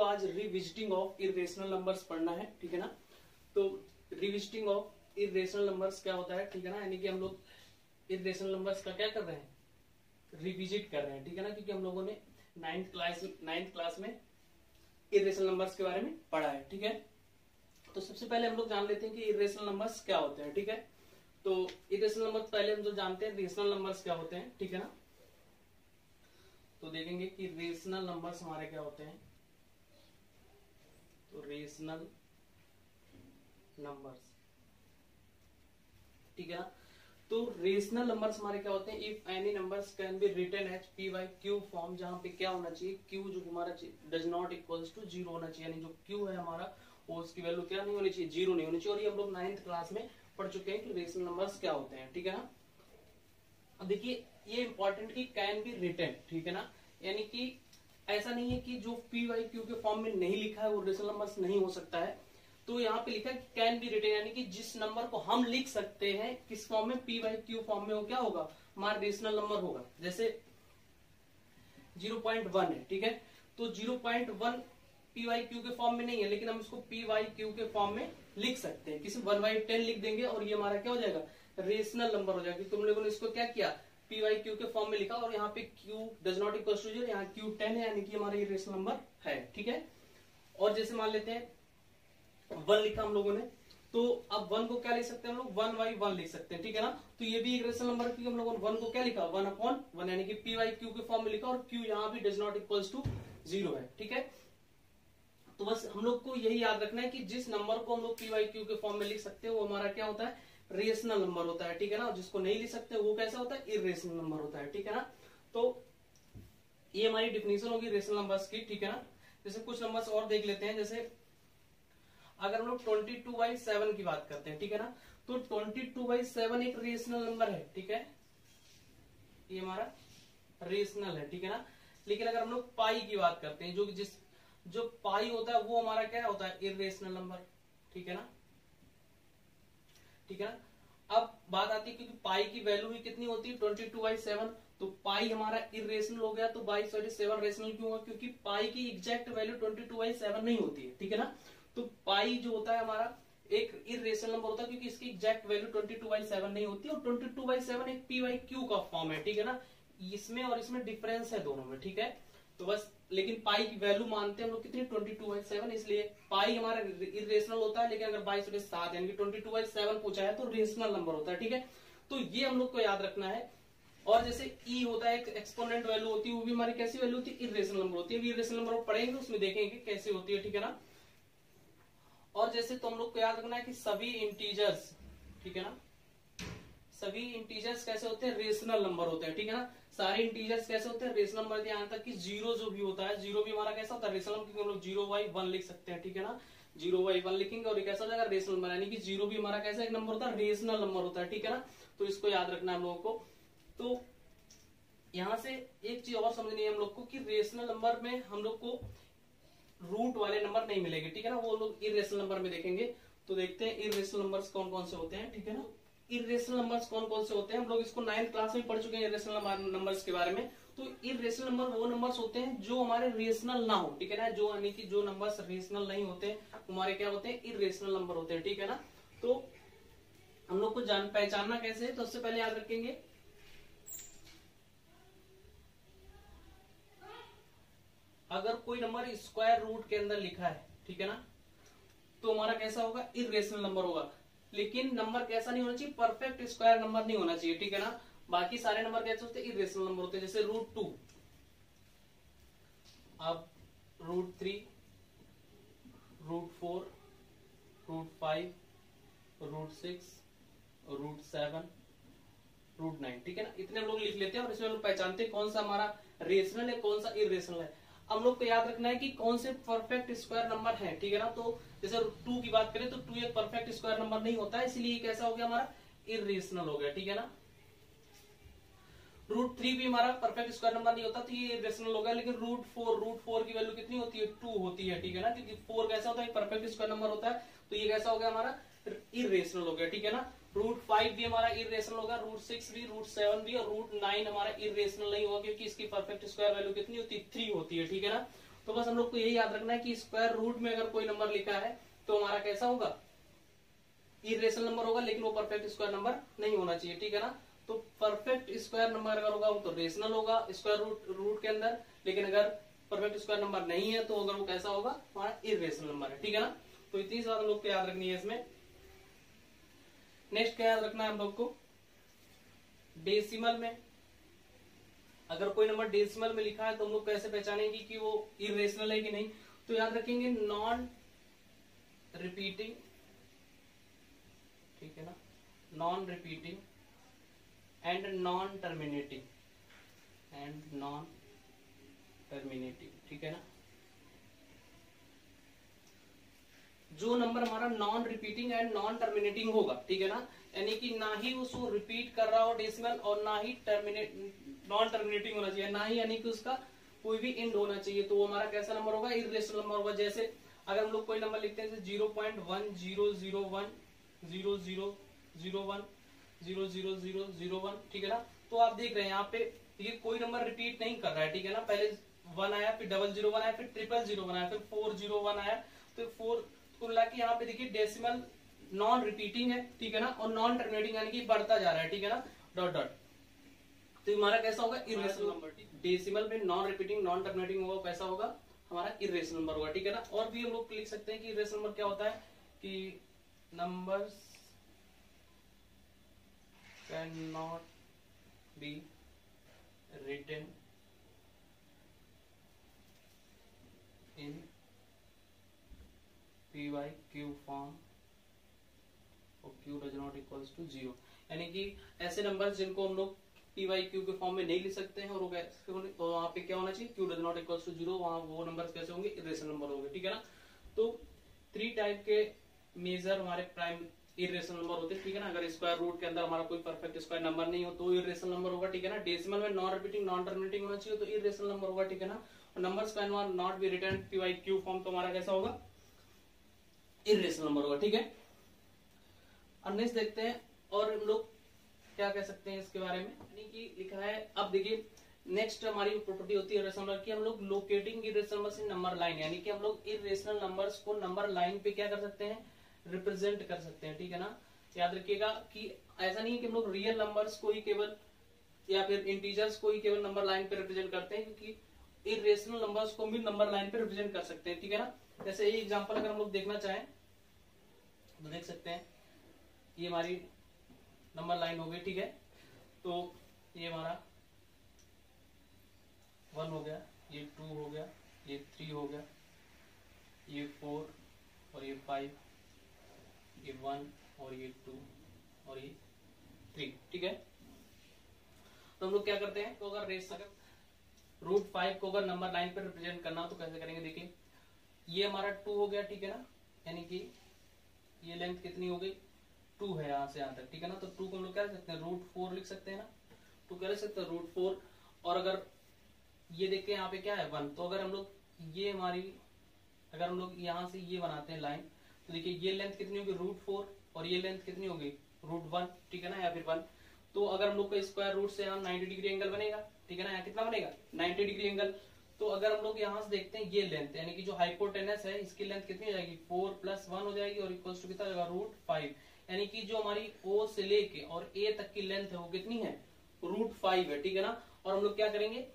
आज revisiting of irrational numbers पढ़ना है, ठीक है ना। तो रिविजिटिंग ऑफ इरेशनल नंबर्स क्या होता है, ठीक है ना, यानी कि हम लोग इरेशनल नंबर्स का क्या कर रहे हैं, रिविजिट कर रहे हैं, ठीक है ना, क्योंकि हम लोगों ने नाइन्थ क्लास में इरेशनल नंबर्स के बारे में पढ़ा है, ठीक है। तो सबसे पहले हम लोग जान लेते हैं कि इरेशनल नंबर्स क्या होते हैं, ठीक है। तो इरेशनल नंबर्स पहले हम जो जानते हैं रेशनल नंबर्स क्या होते हैं, ठीक है ना। तो देखेंगे कि रेशनल नंबर्स हमारे क्या होते हैं। तो रेशनल नंबर्स, ठीक है ना। तो रेशनल नंबर्स हमारे क्या होते हैं, if any numbers can be written as p by q form, जहां पे क्या होना चाहिए, क्यू जो हमारा does not equals to zero होना चाहिए, यानी जो क्यू है हमारा वो उसकी वैल्यू क्या नहीं होनी चाहिए, जीरो नहीं होनी चाहिए। और ये हम लोग 9th क्लास में पढ़ चुके हैं कि रेशनल नंबर्स क्या होते हैं, ठीक है ना। अब देखिए ये इंपॉर्टेंट कि कैन बी रिटन, ठीक है ना, यानी कि ऐसा नहीं है कि जो पी वाई क्यू के फॉर्म में नहीं लिखा है वो रेशनल नंबर्स नहीं हो सकता है। तो यहाँ पे लिखा है कैन बी रिटन, यानी कि जिस नंबर को हम लिख सकते हैं किस फॉर्म में, पी वाई क्यू फॉर्म में, वो क्या होगा, हमारा रेशनल नंबर होगा। जैसे 0.1 है, ठीक है, तो 0.1 पी वाई क्यू के फॉर्म में नहीं है, लेकिन हम इसको पी वाई क्यू के फॉर्म में लिख सकते हैं, किसी 1/10 लिख देंगे और ये हमारा क्या हो जाएगा, रेशनल नंबर हो जाएगा। तुम लोगों ने इसको क्या किया, पी वाई क्यू के फॉर्म में लिखा और यहाँ पे q does not equal to zero, यहाँ क्यू 10 है, यानी कि हमारा ये रेशनल नंबर है, ठीक है। और जैसे मान लेते हैं 1 लिखा हम लोगों ने, तो अब 1 को क्या लिख सकते हैं हम लोग, 1/1 लिख सकते हैं, ठीक है ना। तो ये भी एक रेशनल नंबर है, क्योंकि हम लोगों ने 1 को क्या लिखा, 1/1, यानी कि पी वाई क्यू के फॉर्म में लिखा और क्यू यहाँ भी does not equals to zero है, ठीक है। तो बस हम लोग को यही याद रखना है कि जिस नंबर को हम लोग पी वाई क्यू के फॉर्म में लिख सकते हैं वो हमारा क्या होता है, रेशनल नंबर होता है, ठीक है ना। जिसको नहीं लिख सकते वो कैसा होता है, इरेशनल नंबर होता है, ठीक है ना। तो ये हमारी डिफिनेशन होगी रेशनल नंबर्स की, ठीक है ना। जैसे कुछ नंबर्स और देख लेते हैं, जैसे अगर हम लोग 22/7 की बात करते हैं, ठीक है ना, तो 22/7 एक रेशनल नंबर है, ठीक है, ये हमारा रेशनल है, ठीक है ना। लेकिन अगर हम लोग पाई की बात करते हैं, जो पाई होता है वो हमारा क्या होता है, इरेशनल नंबर, ठीक है ना, ठीक है ना। अब बात आती है क्योंकि पाई की वैल्यू भी कितनी होती है, 22/7, तो पाई हमारा इरेशनल हो गया, तो 22/7 रेशनल क्यों होगा, क्योंकि पाई की एग्जैक्ट वैल्यू 22/7 नहीं होती है, ठीक है ना। तो पाई जो होता है हमारा एक इरेशनल नंबर होता है, क्योंकि इसकी एग्जैक्ट वैल्यू 22/7 नहीं होती, और 22/7 एक पी वाई क्यू का फॉर्म है, ठीक है ना। इसमें और इसमें डिफरेंस है दोनों में, ठीक है। तो बस लेकिन पाई की वैल्यू मानते हैं हम लोग कितनी, 22/7, इसलिए पाई हमारा इरेशनल होता है। लेकिन अगर 22/7 यानी कि 22/7 पूछा है तो रेशनल नंबर होता है, ठीक है। तो ये हम लोग को याद रखना है। और जैसे ई होता है, एक एक्सपोनेंट वैल्यू होती है, वो भी हमारी कैसी वैल्यू होती है, इरेशनल नंबर होती है। इरेशनल नंबर पढ़ेंगे उसमें देखेंगे कैसे होती है, ठीक है ना। और जैसे तो हम लोग को याद रखना है कि सभी इंटीजर्स, ठीक है ना, सभी इंटीजर्स कैसे होते हैं, रेशनल नंबर होते हैं, ठीक है ना। सारे इंटीजर्स कैसे होते हैं, रेशनल नंबर। यहाँ तक कि जीरो जो भी होता है, जीरो भी हमारा कैसा होता है, रेशनल नंबर, क्योंकि हम लोग 0/1 लिख सकते हैं, ठीक है ना। 0/1 लिखेंगे और ये कैसा हो जाएगा, रेशनल नंबर, यानी कि जीरो भी हमारा कैसा एक नंबर होता है, रेशनल नंबर होता है, ठीक है ना। तो इसको याद रखना है हम लोगों को। तो यहां से एक चीज और समझनी है हम लोग को कि रेशनल नंबर में हम लोग को रूट वाले नंबर नहीं मिलेंगे, ठीक है ना, वो लोग इरेशनल नंबर में देखेंगे। तो देखते हैं इरेशनल नंबर्स कौन कौन से होते हैं, ठीक है ना। इरेशनल नंबर्स कौन कौन से होते हैं, हम लोग इसको 9th क्लास में पढ़ चुके हैं इरेशनल नंबर्स के बारे में। तो इरेशनल नंबर वो नंबर्स होते हैं जो हमारे रेशनल ना हो, ठीक है ना, जो यानी कि जो नंबर्स रेशनल नहीं होते हमारे क्या होते हैं, इरेशनल नंबर होते हैं, ठीक है ना। तो हम लोग को पहचानना कैसे है, तो सबसे पहले याद रखेंगे अगर कोई नंबर स्क्वायर रूट के अंदर लिखा है, ठीक है ना, तो हमारा कैसा होगा, इरेशनल नंबर होगा। लेकिन नंबर कैसा नहीं होना चाहिए, परफेक्ट स्क्वायर नंबर नहीं होना चाहिए, ठीक है ना। बाकी सारे नंबर कैसे होते हैं, इरेशनल नंबर होते हैं। जैसे √2, अब √3, √4, √5, √6, √7, √9, ठीक है ना। इतने हम लोग लिख लेते हैं और इसमें हम लोग पहचानते हैं कौन सा हमारा रेशनल है, कौन सा इरेशनल है। हम लोग को याद रखना है कि कौन से परफेक्ट स्क्वायर नंबर है, ठीक है ना। तो जैसे 2 की बात करें तो 2 एक परफेक्ट स्क्वायर नंबर नहीं होता है, इसलिए कैसा हो गया, हमारा इरेशनल हो गया, ठीक है ना। √3 भी हमारा परफेक्ट स्क्वायर नंबर नहीं होता, तो ये इरेशनल होगा। लेकिन √4 की वैल्यू कितनी होती है, 2 होती है, ठीक है ना, क्योंकि 4 कैसा होता है, परफेक्ट स्क्वायर नंबर होता है। तो ये कैसा हो गया, हमारा इरेशनल हो गया, ठीक है ना। √5 भी हमारा इरेशनल होगा, √6 भी, √7 भी, और √9 हमारा इरेशनल नहीं होगा, क्योंकि इसकी परफेक्ट स्क्वायर वैल्यू कितनी होती है, 3 होती है, ठीक है ना। तो बस हम लोग को यही याद रखना है कि स्क्वायर रूट में अगर कोई नंबर लिखा है तो हमारा कैसा होगा, इरेशनल नंबर होगा, लेकिन वो परफेक्ट स्क्वायर नंबर नहीं होना चाहिए, ठीक है ना। तो परफेक्ट स्क्वायर नंबर अगर होगा वो तो रेशनल होगा स्क्वायर रूट के अंदर, लेकिन अगर परफेक्ट स्क्वायर नंबर नहीं है तो अगर वो कैसा होगा, हमारा इरेशनल नंबर है, ठीक है ना। तो इतनी बात हम लोग को याद रखनी है इसमें। नेक्स्ट क्या याद रखना है हम लोग को, डेसिमल में अगर कोई नंबर डेसिमल में लिखा है तो हम लोग कैसे पहचानेंगे कि वो इरेशनल है कि नहीं। तो याद रखेंगे नॉन रिपीटिंग, ठीक है ना, non repeating and non terminating, ठीक है ना। जो नंबर हमारा non repeating and non terminating होगा, ठीक है ना, यानी कि ना ही उसको रिपीट कर रहा हो डेसिमल और ना ही नॉन टर्मिनेटिंग होना चाहिए, ना ही यानी कि उसका कोई भी एंड होना चाहिए, तो वो हमारा कैसा नंबर होगा, इरेशनल नंबर होगा। जैसे अगर हम लोग कोई नंबर लिखते हैं 0.10010001000001, ठीक है ना, तो आप देख रहे हैं यहाँ पे ये कोई नंबर रिपीट नहीं कर रहा है, ठीक है ना। पहले 1 आया, फिर 001 आया, फिर 000 आया, फिर 401 आया, तो 4 कुल मिला के यहाँ पे देखिए डेसिमल नॉन रिपीटिंग है, ठीक है ना, और नॉन टर्मिनेटिंग यानी कि बढ़ता जा रहा है, ठीक है ना, डॉट डॉट। तो हमारा कैसा होगा, इरेशनल नंबर। डेसिमल में नॉन रिपीटिंग नॉन टर्मिनेटिंग होगा, कैसा होगा, हमारा इरेशनल नंबर होगा, ठीक है ना। और भी हम लोग लिख सकते हैं कि इरेशनल नंबर क्या होता है, कि numbers can not be written in PYQ form और Q does not equals to 0, यानी कि ऐसे नंबर जिनको हम लोग PYQ के फॉर्म में नहीं लिख सकते हैं और वो वहां पे क्या होना चाहिए, Q does not equals to 0, वहां वो नंबर कैसे होंगे, इरेशनल नंबर होंगे, ठीक है ना। तो 3 टाइप के मेजर हमारे प्राइम इरेशनल नंबर होते हैं, ठीक है ना। अगर स्क्वायर रूट के अंदर हमारा कोई परफेक्ट स्क्वायर नंबर नहीं हो तो इरेशनल नंबर होगा, ठीक है ना। डेसिमल में नॉन रिपीटिंग नॉन टर्मिनेटिंग होना चाहिए तो इरेशनल नंबर होगा, ठीक है ना। और numbers can not be written PYQ form तो हमारा कैसा होगा, इरेशनल नंबर होगा, ठीक है। अब नेक्स्ट देखते हैं और हम लोग क्या कह सकते हैं इसके बारे में, यानी कि लिखा है। अब देखिए नेक्स्ट हमारी प्रॉपर्टी होती है इरेशनल नंबर की, हम लोग locating irrational numbers in number line, यानी कि हम लोग इरेशनल नंबर्स को नंबर लाइन पे क्या कर सकते हैं, रिप्रेजेंट कर सकते हैं, ठीक है ना। याद रखिएगा कि ऐसा नहीं है कि हम लोग रियल नंबर्स को ही केवल या फिर इंटीजर्स को ही केवल नंबर लाइन पे रिप्रेजेंट करते हैं, क्योंकि इरेशनल नंबर्स को भी नंबर लाइन पे रिप्रेजेंट कर सकते हैं, ठीक है ना। जैसे ये एग्जांपल अगर हम लोग देखना चाहें तो देख सकते हैं, ये हमारी नंबर लाइन हो गई, ठीक है। तो ये हमारा 1 हो गया, ये 2 हो गया, ये 3 हो गया, ये 4 और ये 5, ये 1 और ये 2 और ये 3, ठीक है। तो हम लोग क्या करते हैं, तो अगर √5 को अगर नंबर लाइन पर रिप्रेजेंट करना हो तो कैसे करेंगे, देखिए ये हमारा 2 हो गया, ठीक है ना, यानी कि ये लेंथ कितनी हो गई, 2 है यहाँ से यहाँ तक, ठीक है ना। तो 2 को हम लोग क्या लिख सकते हैं, √4 लिख सकते हैं ना, 2 क्या लिख सकते हैं, √4। और अगर ये देखते हैं यहाँ पे क्या है 1, तो अगर हम लोग ये हमारी अगर हम लोग यहाँ से ये बनाते हैं लाइन, तो देखिए ये लेंथ कितनी होगी, √4 और ये लेंथ कितनी होगी, √1, ठीक है ना, या फिर 1। तो अगर हम लोग का स्क्वायर रूट से यहाँ 90 डिग्री एंगल बनेगा, ठीक है ना, यहाँ कितना बनेगा, 90 डिग्री एंगल। तो अगर हम लोग यहाँ से देखते हैं ये लेंथ, यानी कि जो हाइपोटेनस है इसकी लेंथ कितनी हो जाएगी, 4 + 1 हो जाएगी और इक्वल्स टू कितना होगा, √5, यानी कि जो हमारी O से लेके और A तक की लेंथ है वो कितनी है, √5 है, ठीक है ना। और हम लोग क्या करेंगे,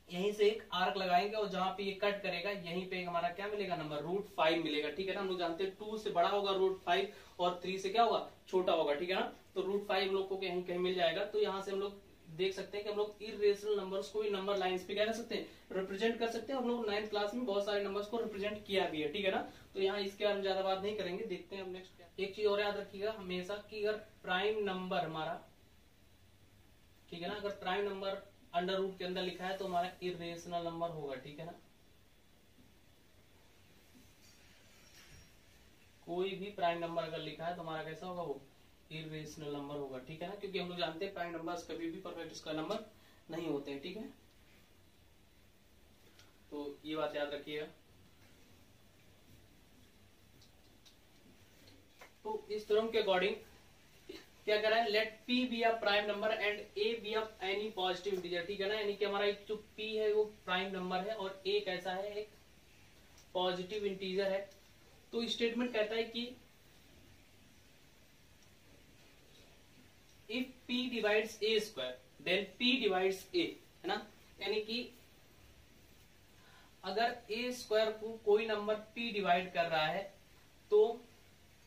यहीं से एक आर्क लगाएंगे और जहां पे ये कट करेगा यहीं पे हमारा क्या मिलेगा, नंबर √5 मिलेगा, ठीक है ना। हम लोग जानते हैं 2 से बड़ा होगा √5 और 3 से क्या होगा, छोटा होगा, ठीक है ना। तो √5 हम लोग को कहीं कहीं मिल जाएगा। तो यहाँ से हम लोग देख सकते हैं कि हम लोग इरेशनल नंबर्स को नंबर लाइंस पे क्या कर सकते हैं, रिप्रेजेंट कर सकते हैं। हम लोग 9th क्लास में बहुत सारे नंबर्स को रिप्रेजेंट किया भी है, ठीक है ना। तो यहाँ इसके बारे में ज्यादा बात नहीं करेंगे, देखते हैं हम नेक्स्ट। एक चीज और याद रखिएगा हमेशा कि अगर प्राइम नंबर हमारा, ठीक है ना, अगर प्राइम नंबर अंडर रूट के अंदर लिखा है तो हमारा इरेशनल नंबर होगा, ठीक है ना। कोई भी प्राइम नंबर अगर लिखा है तो हमारा कैसा होगा, वो इरेशनल नंबर होगा, ठीक है ना, क्योंकि हम लोग जानते हैं प्राइम नंबर्स कभी भी परफेक्ट स्क्वायर नंबर नहीं होते हैं, ठीक है। तो ये बात याद रखिएगा। तो इस थ्योरम के अकॉर्डिंग क्या कह रहा है, let p be a prime number and a be a any positive integer, ठीक है ना। यानी कि हमारा एक जो पी है वो प्राइम नंबर है और ए कैसा है, एक पॉजिटिव इंटीजर है। तो स्टेटमेंट कहता है कि if p divides a square then p divides a, है ना। यानी कि अगर a स्क्वायर को कोई नंबर p डिवाइड कर रहा है तो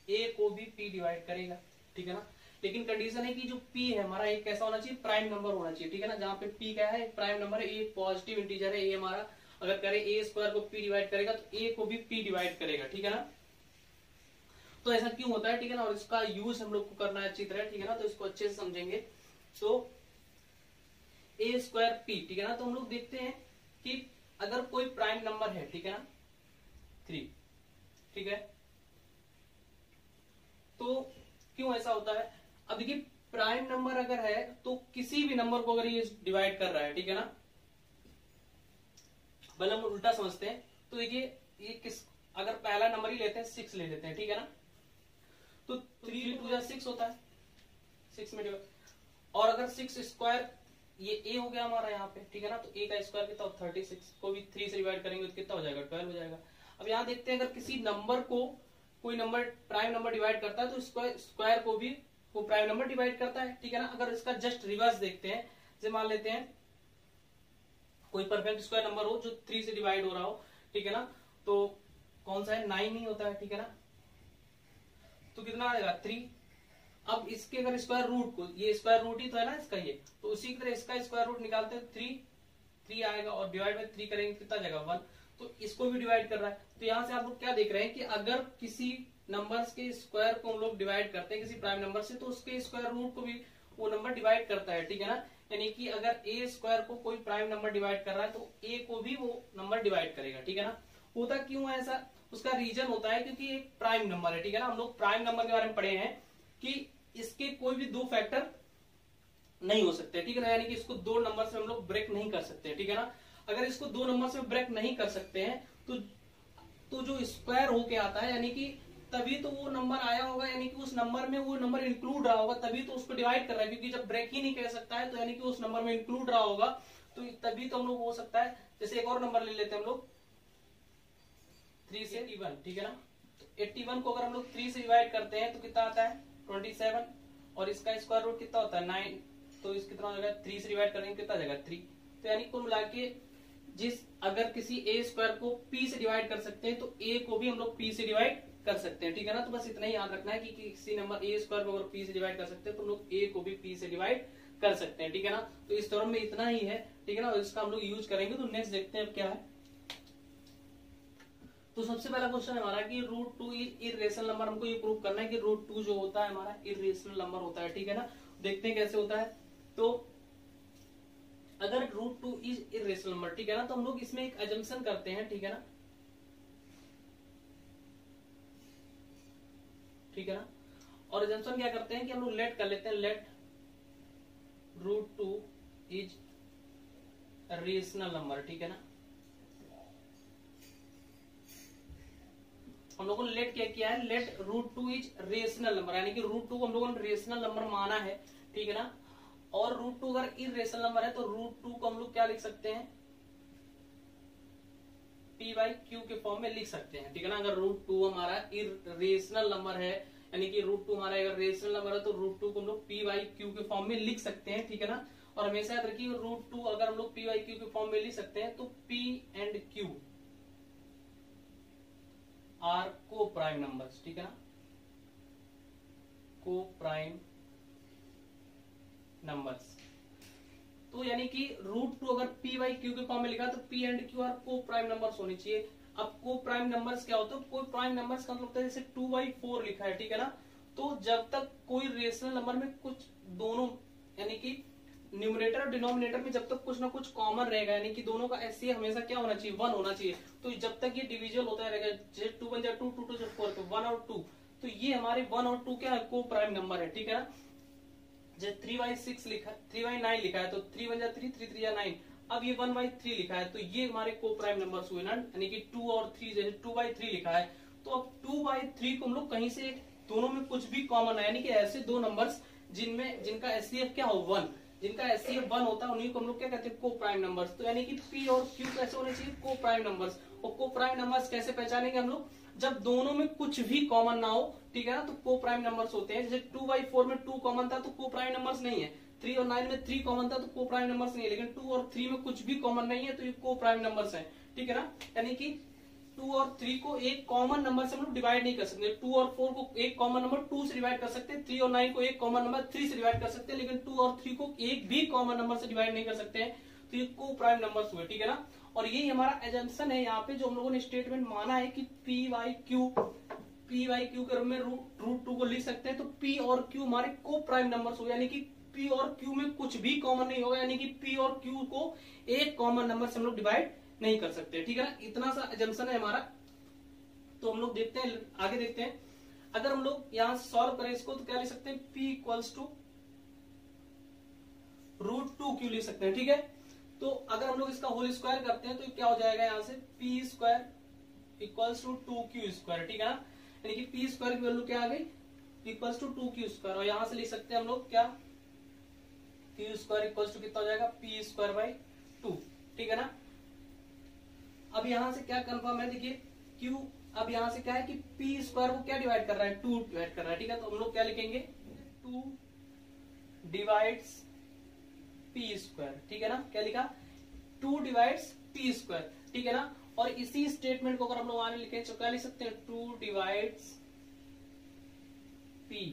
a को भी p डिवाइड करेगा, ठीक है ना। लेकिन कंडीशन है कि जो p है हमारा एक कैसा होना चाहिए, प्राइम नंबर होना चाहिए, ठीक है ना। जहां पे p क्या है, प्राइम नंबर है, a पॉजिटिव इंटीजर है, a हमारा अगर करे a स्क्वायर को p डिवाइड करेगा तो a को भी p डिवाइड करेगा, ठीक है ना। तो ऐसा क्यों होता है, ठीक है ना, और इसका यूज हम लोग को करना है अच्छी तरह, ठीक है ना। तो इसको अच्छे से समझेंगे। तो ए स्क्वायर पी, ठीक है ना। तो हम लोग देखते हैं कि अगर कोई प्राइम नंबर है, ठीक है ना, 3, ठीक है, तो क्यों ऐसा होता है। अब देखिए प्राइम नंबर अगर है तो किसी भी नंबर को अगर ये डिवाइड कर रहा है, ठीक है ना, भले हम उल्टा समझते हैं। तो देखिए ये किस, अगर पहला नंबर ही लेते हैं 6 ले लेते हैं, ठीक है ना, तो 3 2 6 होता है, 6 में डिवाइड। और अगर 6 स्क्वायर ये a हो गया हमारा यहाँ पे, ठीक है ना, तो a का स्क्वायर कितना, 36 को भी 3 से डिवाइड करेंगे तो कितना हो जाएगा, 12 हो जाएगा। अब यहाँ देखते हैं अगर किसी नंबर को कोई नंबर प्राइम नंबर डिवाइड करता है तो स्क्वायर को भी वो प्राइम नंबर डिवाइड करता है, ठीक है ना। अगर इसका जस्ट रिवर्स देखते हैं, जैसे मान लेते हैं कोई परफेक्ट स्क्वायर नंबर हो जो 3 से डिवाइड हो रहा हो, ठीक है ना, तो कौन सा है, 9 ही होता है, ठीक है ना। तो कितना आएगा, 3। अब इसके अगर स्क्वायर रूट को, ये स्क्वायर रूट ही तो है ना इसका ये, तो उसी तरह इसका स्क्वायर रूट निकालते हैं 3 आएगा और डिवाइड में 3 करेंगे कितना जाएगा, 1। तो इसको भी डिवाइड कर रहा है। तो यहाँ से आप लोग क्या देख रहे हैं कि अगर किसी नंबर्स के स्क्वायर को हम लोग डिवाइड करते हैं किसी प्राइम नंबर से, तो उसके स्क्वायर रूट को भी वो नंबर डिवाइड करता है, ठीक है ना। यानी कि अगर ए स्क्वायर को कोई प्राइम नंबर डिवाइड कर रहा है तो ए को भी वो नंबर डिवाइड करेगा, ठीक है ना। होता क्यों है ऐसा, उसका रीजन होता है क्योंकि एक प्राइम नंबर है, ठीक है ना। हम लोग प्राइम नंबर के बारे में पढ़े हैं कि इसके कोई भी 2 फैक्टर नहीं हो सकते, ठीक है ना। यानी कि इसको 2 नंबर से हम लोग ब्रेक नहीं कर सकते, ठीक है ना। अगर इसको 2 नंबर से ब्रेक नहीं कर सकते हैं तो जो स्क्वायर होके आता है, यानी कि तभी तो वो नंबर आया होगा, यानी कि उस नंबर में वो नंबर इंक्लूड रहा होगा, तभी तो उसको डिवाइड कर रहा है। क्योंकि जब ब्रेक ही नहीं कर सकता है तो यानी कि उस नंबर में इंक्लूड रहा होगा, तो तभी तो हम लोग हो सकता है। जैसे एक और नंबर ले लेते हैं हम लोग 3 से 81, ठीक है ना। तो 81 को अगर हम लोग 3 से डिवाइड करते हैं तो कितना आता है, 27, और इसका स्क्वायर रूट कितना होता है, 9। तो इस कितना हो जाएगा, 3 से डिवाइड करेंगे कितना जाएगा, 3। तो यानी कुल मिला के जिस अगर किसी ए स्क्वायर को p से डिवाइड कर सकते हैं तो a को भी हम लोग p से डिवाइड कर सकते हैं, ठीक है ना। तो बस इतना ही याद रखना है कि किसी नंबर ए स्क्वायर को अगर p से डिवाइड कर सकते हैं तो हम लोग a को भी p से डिवाइड कर सकते हैं, ठीक है ना। तो इस थ्योरम में इतना ही है, ठीक है ना। इसका हम लोग यूज करेंगे। तो नेक्स्ट देखते हैं अब क्या है। तो सबसे पहला क्वेश्चन है हमारा कि √2 इरेशनल नंबर, हमको ये प्रूव करना है कि √2 जो होता है हमारा इरेशनल नंबर होता है, ठीक है ना। देखते हैं कैसे होता है। तो अगर √2 इज इरेशनल नंबर, ठीक है ना, तो हम लोग इसमें एक अजम्पशन करते हैं, ठीक है ना, ठीक है ना। और अजम्पशन क्या करते हैं कि हम लोग लेट कर लेते हैं, लेट √2 इज रेशनल नंबर, ठीक है ना। हम लोगों ने लेट क्या किया है, लेट √2 इज रेशनल नंबर, यानी कि √2 को हम लोगों ने रेशनल नंबर माना है, ठीक है ना। और √2 अगर इरेशनल नंबर है तो √2 को हम लोग क्या लिख सकते हैं, p/q के फॉर्म में लिख सकते हैं, ठीक है ना। अगर √2 हमारा इरेशनल नंबर है, यानी कि √2 हमारा अगर रेशनल नंबर है तो √2 को हम लोग p/q के फॉर्म में लिख सकते हैं, ठीक है ना। और हमेशा याद रखिए √2 अगर हम लोग p/q के फॉर्म में लिख सकते हैं तो p एंड q आर को प्राइम नंबर्स, ठीक है ना, को प्राइम नंबर्स। तो यानी कि √2 अगर p/q के फॉर्म में लिखा तो p एंड q आर को प्राइम नंबर्स होनी चाहिए। अब को प्राइम नंबर्स क्या होता है, को प्राइम नंबर्स का मतलब होता है जैसे 2/4 लिखा है, ठीक है ना। तो जब तक कोई रेशनल नंबर में कुछ दोनों, यानी कि न्यूमरेटर और डिनोमिनेटर में जब तक कुछ ना कुछ कॉमन रहेगा, यानी कि दोनों का एचसीएफ हमेशा क्या होना चाहिए, 1 होना चाहिए। तो जब तक ये डिविजल होता रहेगा, जैसे 2 1 2 2 2 4, तो 1 और 2, तो ये हमारे 1 और 2 क्या है, को प्राइम नंबर है, ठीक है ना। जैसे 3/6 लिखा, 3/9 लिखा है तो 3 1 3 3 3 9। अब ये 1/3 लिखा है तो ये हमारे को प्राइम नंबर्स हुए ना, यानी कि 2 और 3, जैसे 2/3 लिखा है तो अब 2/3 को हम लोग कहीं से दोनों में कुछ भी कॉमन है, यानी कि ऐसे दो नंबर्स जिनका एचसीएफ क्या हो 1, जिनका एचसीएफ 1 होता है उन्हीं को हम लोग क्या कहते हैं को प्राइम नंबर्स। तो यानी कि पी और क्यू कैसे होने चाहिए को प्राइम नंबर्स। और को प्राइम नंबर्स कैसे पहचानेंगे हम लोग, जब दोनों में कुछ भी कॉमन ना हो, ठीक है ना, तो को प्राइम नंबर्स होते हैं। जैसे 2/4 में 2 कॉमन था तो को प्राइम नंबर्स नहीं है, 3 और 9 में 3 कॉमन था तो को प्राइम नंबर्स नहीं है, लेकिन 2 और 3 में कुछ भी कॉमन नहीं है तो ये को प्राइम नंबर्स है, ठीक है ना। यानी कि 2 और 3 को एक कॉमन नंबर से हम लोग डिवाइड नहीं कर सकते। 2 और 4 को एक कॉमन नंबर 2 से डिवाइड कर सकते हैं, 3 और 9 को एक कॉमन नंबर 3 से डिवाइड कर सकते हैं, लेकिन 2 और 3 को एक भी कॉमन नंबर से डिवाइड नहीं कर सकते हैं। तो ये को प्राइम नंबर्स हुए, ठीक है ना। और यही हमारा एजम्पशन है यहाँ पे, जो हम लोगों ने स्टेटमेंट माना है कि पी वाई क्यू के रूप में रूट 2 को लिख सकते हैं। तो पी और क्यू हमारे को प्राइम नंबर्स हो, यानी कि पी और क्यू में कुछ भी कॉमन नहीं होगा, यानी कि पी और क्यू को एक कॉमन नंबर से हम लोग डिवाइड नहीं कर सकते, ठीक है ना। इतना सा एजम्पशन है हमारा। तो हम लोग देखते हैं, आगे देखते हैं। अगर हम लोग यहां से सॉल्व करें इसको तो क्या लिख सकते हैं, P इक्वल्स टू √2Q लिख सकते हैं, ठीक है। तो अगर हम लोग इसका होल स्क्वायर करते हैं तो क्या हो जाएगा, यहां से P square equals to 2Q square, ठीक है ना। यानी कि P स्क्वायर की वैल्यू क्या आ गई, इक्वल्स टू 2Q स्क्वायर। और यहां से लिख सकते हैं हम लोग क्या, Q स्क्वायर इक्वल्स टू कितना हो जाएगा, P स्क्वायर बाई 2, ठीक है ना। अब यहां से क्या कंफर्म है, देखिए Q, अब यहां से क्या है कि P स्क्वायर को क्या डिवाइड कर रहा है, 2 डिवाइड कर रहा है, ठीक है। तो हम लोग क्या लिखेंगे, 2 डिवाइड्स P स्क्वायर, ठीक है ना। क्या लिखा, 2 डिवाइड्स P स्क्वायर, ठीक है ना। और इसी स्टेटमेंट को अगर हम लोग आगे लिखें तो क्या लिख सकते हैं, 2 डिवाइड्स P,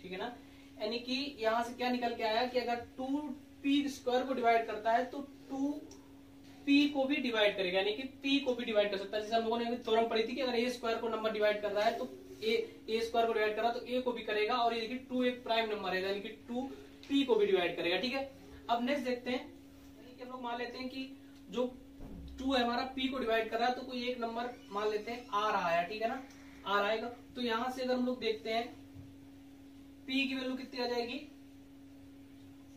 ठीक है ना। यानी कि यहां से क्या निकल के आया कि अगर 2P स्क्वायर को डिवाइड करता है तो 2P को भी डिवाइड करेगा, यानी कि P को भी डिवाइड कर सकता है। जैसे हम लोगों ने थ्योरम पढ़ी थी कि अगर A स्क्वायर को नंबर डिवाइड कर रहा है तो A स्क्वायर को डिवाइड कर रहा है तो A को भी करेगा, और ये देखिए 2 एक प्राइम नंबर है, यानी कि 2P को भी डिवाइड करेगा, ठीक है। अब नेक्स्ट देखते हैं, यानी कि हम लोग मान लेते हैं कि जो 2 है हमारा P को डिवाइड कर रहा है, तो कोई एक नंबर मान लेते हैं R आया, ठीक है ना, R आएगा। तो यहां से अगर हम लोग देखते हैं P की वैल्यू कितनी आ जाएगी,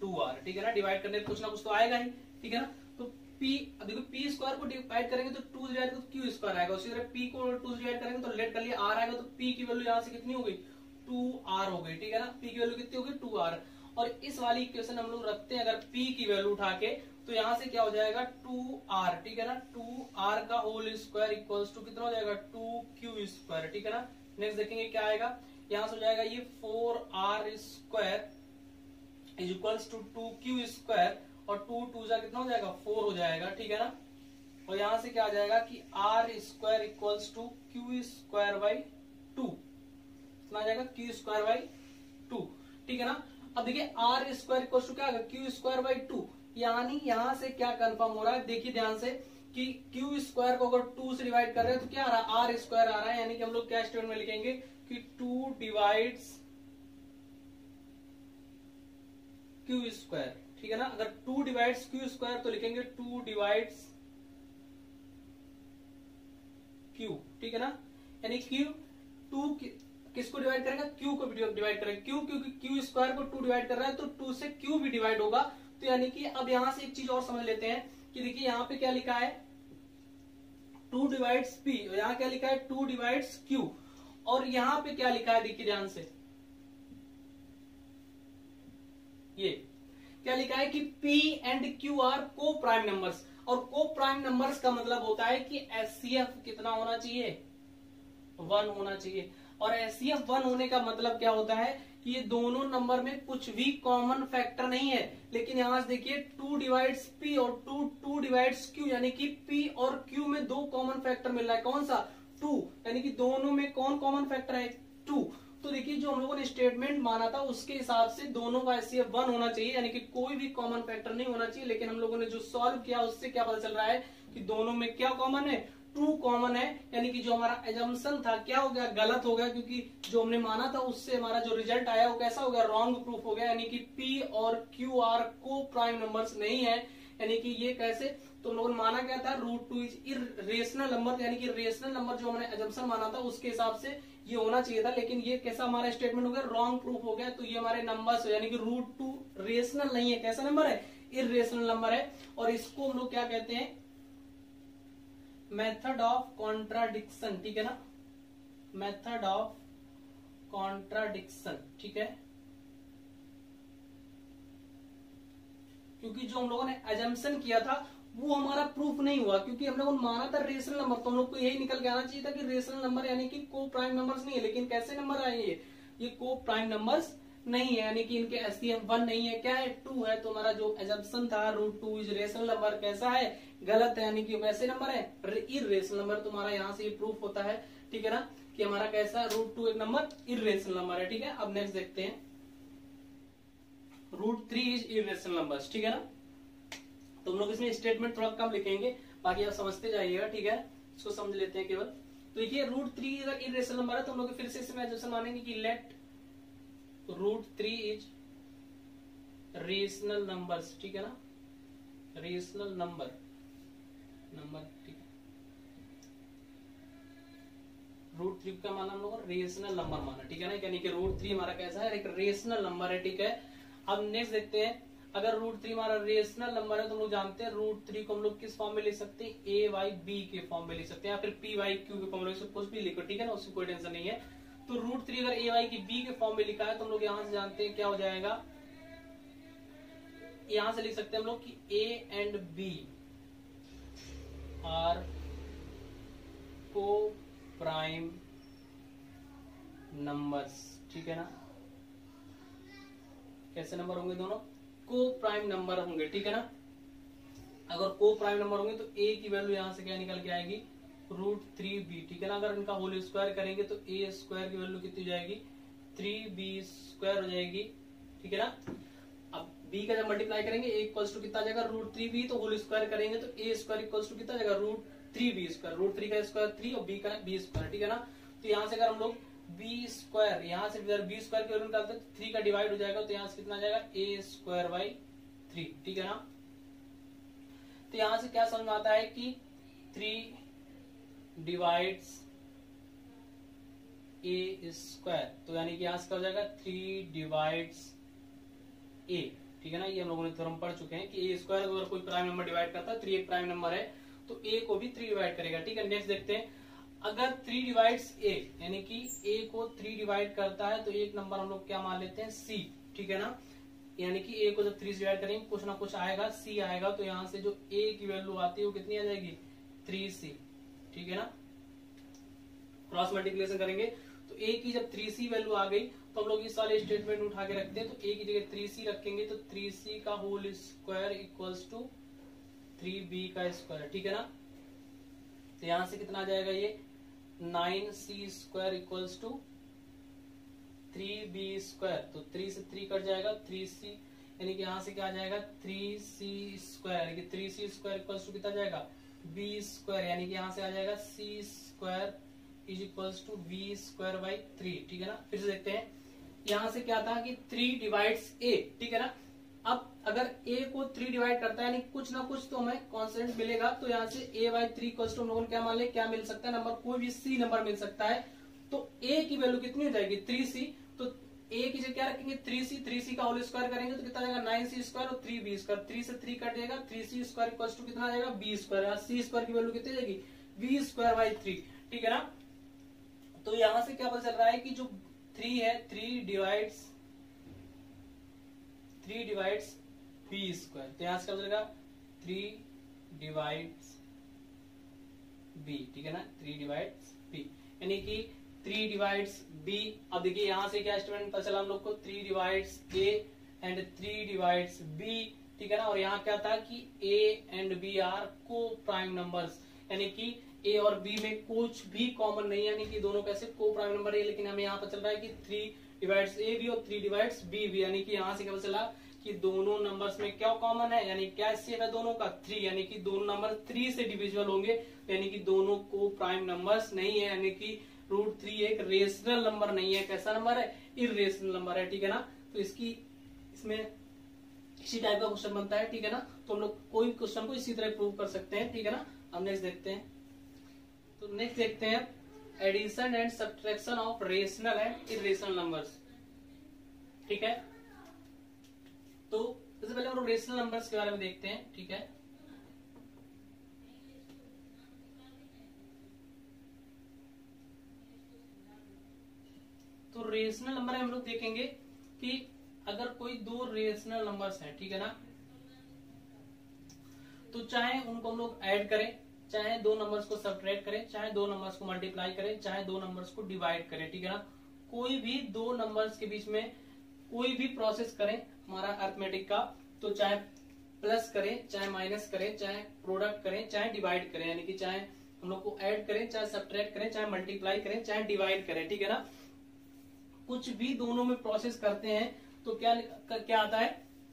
2R, ठीक है ना। डिवाइड करने कुछ ना कुछ तो आएगा ही, ठीक है ना। तो P, अब देखो P स्क्वायर को डिवाइड करेंगे तो 2 डिवाइड करेंगे तो Q स्क्वायर आएगा, उसी तरह P को 2 डिवाइड करेंगे तो लेट कर लिया R आएगा। तो P की वैल्यू यहाँ से कितनी हो गई, 2R हो गई, ठीक है ना। P की वैल्यू कितनी हो गई, 2R। और इस वाली इक्वेशन हम लोग रखते हैं अगर P की वैल्यू उठा के, तो यहाँ से क्या हो जाएगा, 2R, ठीक है ना। 2R का होल स्क्वायर इक्वल्स टू कितना हो जाएगा, 2Q स्क्वायर, ठीक है ना। नेक्स्ट देखेंगे क्या आएगा, यहाँ से हो जाएगा ये 4R square is equals to 2Q square, और 2 2 जा कितना हो जाएगा, 4 हो जाएगा, ठीक है ना। और यहां से क्या आ जाएगा कि R square equals to Q square by 2, कितना आ जाएगा, Q स्क्वायर बाई 2, ठीक है ना। अब देखिए R स्क्वायर इक्वल्स टू क्या आएगा, Q स्क्वायर बाई 2, यानी यहां से क्या कंफर्म हो रहा है, देखिए ध्यान से कि Q स्क्वायर को अगर 2 से डिवाइड कर रहे हैं तो क्या आ रहा है, R स्क्वायर आ रहा है। यानी कि हम लोग क्या स्टेटमेंट में लिखेंगे कि 2 डिवाइड्स Q स्क्वायर, ठीक है ना। अगर 2 डिवाइड्स Q स्क्वायर तो लिखेंगे 2 डिवाइड्स Q, ठीक है ना। यानी Q 2 किसको डिवाइड करेगा, Q को भी डिवाइड करेगा, Q क्योंकि Q स्क्वायर को 2 डिवाइड कर रहा है तो 2 से Q भी डिवाइड होगा। तो यानी कि अब यहां से एक चीज और समझ लेते हैं कि देखिए यहाँ पे क्या लिखा है, 2 डिवाइड्स P, यहाँ क्या लिखा है, 2 डिवाइड्स Q, और यहाँ पे क्या लिखा है, देखिए ध्यान से, ये क्या लिखा है कि P एंड Q आर को प्राइम नंबर्स, और को प्राइम नंबर्स का मतलब होता है कि HCF कितना होना चाहिए, 1 होना चाहिए। और HCF 1 होने का मतलब क्या होता है कि ये दोनों नंबर में कुछ भी कॉमन फैक्टर नहीं है। लेकिन यहां से देखिए 2 डिवाइड्स P और 2 डिवाइड्स Q, यानी कि P और Q में 2 कॉमन फैक्टर मिल रहा है, कौन सा, 2, यानी कि दोनों में कौन कॉमन फैक्टर है, 2। तो देखिए जो हम लोगों ने स्टेटमेंट माना था उसके हिसाब से दोनों का HCF 1 होना चाहिए, यानी कि कोई भी कॉमन फैक्टर नहीं होना चाहिए। लेकिन हम लोगों ने जो सॉल्व किया उससे क्या पता चल रहा है कि दोनों में क्या कॉमन है, 2 कॉमन है। यानी कि जो हमारा एजम्पशन था क्या हो गया, गलत हो गया, क्योंकि जो हमने माना था उससे हमारा जो रिजल्ट आया वो कैसा हो गया, रॉन्ग प्रूफ हो गया। यानी कि P और Q आर को प्राइम नंबर्स नहीं है। यानी कि ये कैसे, तो हम लोगों ने माना क्या था, √2 इज इरेशनल नंबर, यानी कि रेशनल नंबर जो हमने एजम्पशन माना था उसके हिसाब से ये होना चाहिए था। लेकिन ये कैसा हमारा स्टेटमेंट हो गया, रॉन्ग प्रूफ हो गया। तो ये हमारे नंबर्स, यानी कि √2 रेशनल नहीं है, कैसा नंबर है, इरेशनल नंबर है। और इसको हम लोग क्या कहते हैं, मेथड ऑफ कॉन्ट्राडिक्शन, ठीक है ना, मेथड ऑफ कॉन्ट्राडिक्शन, ठीक है। क्योंकि जो हम लोगों ने एजम्पशन किया था वो हमारा प्रूफ नहीं हुआ, क्योंकि हम लोगों ने माना था रेशनल नंबर, तो हम लोग को यही निकल के आना चाहिए था कि रेशनल नंबर यानी कि को प्राइम नंबर्स नहीं है। लेकिन कैसे नंबर आए ये को प्राइम नंबर्स नहीं है, यानी कि इनके एचसीएफ 1 नहीं है, क्या है 2 है। तो हमारा जो एजम्पशन था √2 इज रेशनल नंबर कैसा है, गलत है, यानी कि वैसे नंबर है इर्रेशनल नंबर। तुम्हारा यहाँ से ये प्रूफ होता है, ठीक है ना, कि हमारा कैसा √2 एक नंबर इर्रेशनल नंबर है, ठीक है। अब नेक्स्ट देखते हैं √3 इज इर्रेशनल नंबर्स, ठीक है ना। तो हम लोग इसमें स्टेटमेंट थोड़ा कम लिखेंगे, बाकी आप समझते जाइएगा, ठीक है। इसको समझ लेते हैं केवल। तो देखिए √3 अगर इर्रेशनल नंबर है तो हम लोग फिर से इसमें एजम्पशन मानेंगे कि लेट √3 इज रेशनल नंबर्स, ठीक है ना, रेशनल नंबर, ठीक है। √3 का माना हम लोग रेशनल नंबर माना, ठीक है ना, यानी कि √3 हमारा कैसा है, एक रेशनल नंबर है, ठीक है। अब नेक्स्ट देखते हैं, अगर √3 हमारा रेशनल नंबर है तो हम लोग जानते हैं √3 को हम लोग किस फॉर्म में लिख सकते हैं, a/b के फॉर्म में लिख सकते हैं, या फिर p/q के फॉर्म में लिख सकते हैं, कुछ भी लिखो, ठीक है ना, उसकी कोई टेंशन नहीं है। तो √3 अगर a/y की b के फॉर्म में लिखा है तो हम लोग यहां से जानते हैं क्या हो जाएगा, यहां से लिख सकते हैं हम लोग कि a एंड b आर को प्राइम नंबर्स, ठीक है ना। कैसे नंबर होंगे दोनों, को प्राइम नंबर होंगे, ठीक है ना। अगर को प्राइम नंबर होंगे तो a की वैल्यू यहां से क्या निकल के आएगी, √3b, ठीक है ना। अगर इनका होल स्क्वायर करेंगे तो a स्क्वायर की वैल्यू कितनी हो जाएगी, 3b² हो जाएगी, ठीक है ना। अब b का जब मल्टीप्लाई करेंगे a इक्वल्स टू कितना आ जाएगा, √3b, तो होल स्क्वायर करेंगे तो a स्क्वायर इक्वल्स टू कितना आ जाएगा, √3b², √3 का स्क्वायर 3 और b का b², ठीक है ना। तो यहाँ से अगर हम लोग b², यहाँ से b² की वैल्यू निकालते हैं तो 3 का डिवाइड हो जाएगा, तो यहाँ से कितना आ जाएगा a²/3, ठीक है ना। तो यहाँ से क्या समझ में आता है कि 3 डिवाइड्स a², तो यानी कि यहाँ से क्या हो जाएगा 3 डिवाइड्स a, ठीक है ना। ये हम लोगों ने थ्योरम पढ़ चुके हैं कि a² अगर कोई प्राइम नंबर डिवाइड करता है, 3 एक प्राइम नंबर है तो a को भी 3 डिवाइड करेगा, ठीक है। नेक्स्ट देखते हैं, अगर 3 डिवाइड्स a, यानी कि a को 3 डिवाइड करता है तो एक नंबर हम लोग क्या मान लेते हैं c, ठीक है ना। यानी कि a को जब 3 से डिवाइड करेंगे कुछ ना कुछ आएगा, c आएगा, तो यहाँ से जो a की वैल्यू आती है वो कितनी आ जाएगी, 3c, ठीक है ना। क्रॉस मल्टीप्लिकेशन करेंगे तो a की जब 3c वैल्यू आ गई तो हम लोग इस वाले स्टेटमेंट उठा के रखते हैं, तो a की जगह 3c रखेंगे तो 3c का whole square equals to 3b का स्क्वायर, ठीक है ना। तो यहां से कितना आ जाएगा, ये 9c² इक्वल्स टू 3b², तो 3 से 3 कट जाएगा, 3c, यानी कि यहां से क्या आ जाएगा 3c², यानी कि 3c² इक्वल्स टू कितना जाएगा b², यानी कि यहां से आ जाएगा c² is equals to b²/3, ठीक है ना। फिर से देखते हैं, यहां से क्या था कि 3 डिवाइड्स a, ठीक है ना। अब अगर a को 3 डिवाइड करता है यानी कुछ ना कुछ तो हमें कांस्टेंट मिलेगा, तो यहाँ से a/3 इक्वल्स टू हम लोगों ने क्या मान लिया, क्या मिल सकता है नंबर, कोई भी c नंबर मिल सकता है। तो a की वैल्यू कितनी हो जाएगी 3c, तो a की जगह क्या रखेंगे 3c का होल स्क्वायर करेंगे तो कितना जाएगा 9c² और 3b², 3 से 3 कट जाएगा, 3c² इक्वल्स टू कितना आ जाएगा b², c² की वैल्यू कितनी जाएगी b²/3, ठीक है ना। तो यहां से क्या पता चल रहा है कि जो 3 है 3 डिवाइड्स b², तो यहां से क्या बचेगा 3 डिवाइड्स b, ठीक है ना, 3 डिवाइड्स b, यानी कि 3 डिवाइड्स b। अब देखिए यहां से क्या स्टेटमेंट पता चला हम लोग को, 3 divides a and 3 divides b, ठीक है ना। और यहाँ क्या था कि a एंड b आर को प्राइम नंबर्स, यानी कि a और b में कुछ भी कॉमन नहीं है, यानी कि दोनों कैसे को प्राइम नंबर है। लेकिन हमें यहाँ पता चल रहा है कि 3 डिवाइड्स a भी और 3 डिवाइड्स b भी, यानी कि यहाँ से क्या पता चला कि दोनों नंबर्स में क्या कॉमन है, यानी क्या सेफ है दोनों का 3, यानी कि दोनों नंबर 3 से डिविजिबल होंगे, यानी कि दोनों को प्राइम नंबर्स नहीं है, यानी कि √3 एक रेशनल नंबर नहीं है, कैसा नंबर है, इर्रेशनल नंबर है, ठीक है ना। तो इसमें इसी टाइप का क्वेश्चन बनता है, ठीक है ना। तो हम लोग कोई क्वेश्चन को इसी तरह प्रूव कर सकते हैं, ठीक है ना। अब नेक्स्ट देखते हैं, तो नेक्स्ट देखते हैं addition and subtraction of rational and irrational numbers, ठीक है। तो सबसे पहले हम लोग रेशनल नंबर्स के बारे में देखते हैं, ठीक है। तो रेशनल नंबर हम लोग देखेंगे कि अगर कोई दो रेशनल नंबर्स हैं, ठीक है ना, तो चाहे उनको हम लोग ऐड करें, चाहे दो नंबर्स को सब्ट्रैक्ट करें, चाहे दो नंबर्स को मल्टीप्लाई करें, चाहे दो नंबर्स को डिवाइड करें, ठीक है ना। कोई भी दो नंबर्स के बीच में कोई भी प्रोसेस करें हमारा अरिथमेटिक का, तो चाहे प्लस करें, चाहे माइनस करें, चाहे प्रोडक्ट करें, चाहे डिवाइड करें, यानी कि चाहे हम लोग को ऐड करें, चाहे सब्ट्रैक्ट करें, चाहे मल्टीप्लाई करें, चाहे डिवाइड करें, ठीक है ना। कुछ भी दोनों में प्रोसेस करते हैं तो क्या आता है,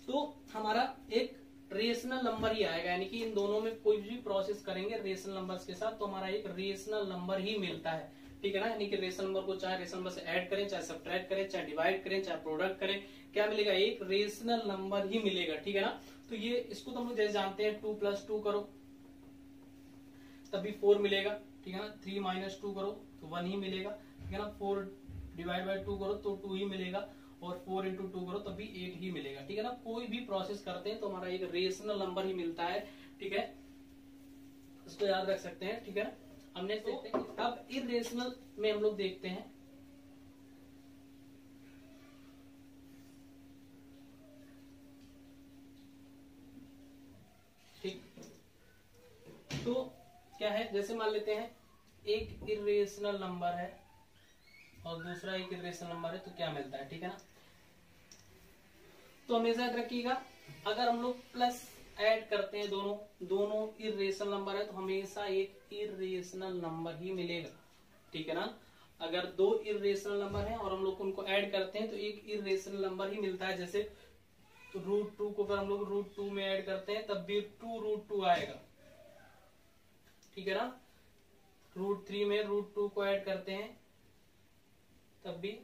तो हमारा एक रेशनल नंबर ही आएगा, यानी कि इन दोनों में कोई भी प्रोसेस करेंगे रेशनल नंबर्स के साथ तो हमारा एक रेशनल नंबर ही मिलता है, ठीक है ना। यानी कि रेशनल नंबर को चाहे रेशनल नंबर से ऐड करें, चाहे सब्ट्रैक्ट करें, चाहे डिवाइड करें, चाहे प्रोडक्ट करें, क्या मिलेगा, एक रेशनल नंबर ही मिलेगा, ठीक है ना। तो ये इसको तो हम लोग जैसे जानते हैं 2 + 2 करो तभी 4 मिलेगा, ठीक है ना। 3 - 2 करो तो 1 ही मिलेगा, ठीक है ना। 4 ÷ 2 करो तो 2 ही मिलेगा, और 4 × 2 करो तब भी 8 ही मिलेगा, ठीक है ना। कोई भी प्रोसेस करते हैं तो हमारा एक रेशनल नंबर ही मिलता है, ठीक है, इसको याद रख सकते हैं, ठीक है। हमने देखते हैं अब इरेशनल में हम लोग देखते हैं, ठीक। तो क्या है, जैसे मान लेते हैं एक इरेशनल नंबर है और दूसरा एक इरेशनल नंबर है, तो क्या मिलता है, ठीक है ना। तो हमेशा याद रखिएगा, अगर हम लोग प्लस ऐड करते हैं, दोनों इरेशनल नंबर है तो हमेशा एक इरेशनल नंबर ही मिलेगा, ठीक है ना। अगर दो इरेशनल नंबर है और हम लोग उनको ऐड करते हैं तो एक इरेशनल नंबर ही मिलता है। जैसे √2 को फिर हम लोग √2 में ऐड करते हैं तब भी 2√2 आएगा, ठीक है ना। √3 में √2 को ऐड करते हैं तब भी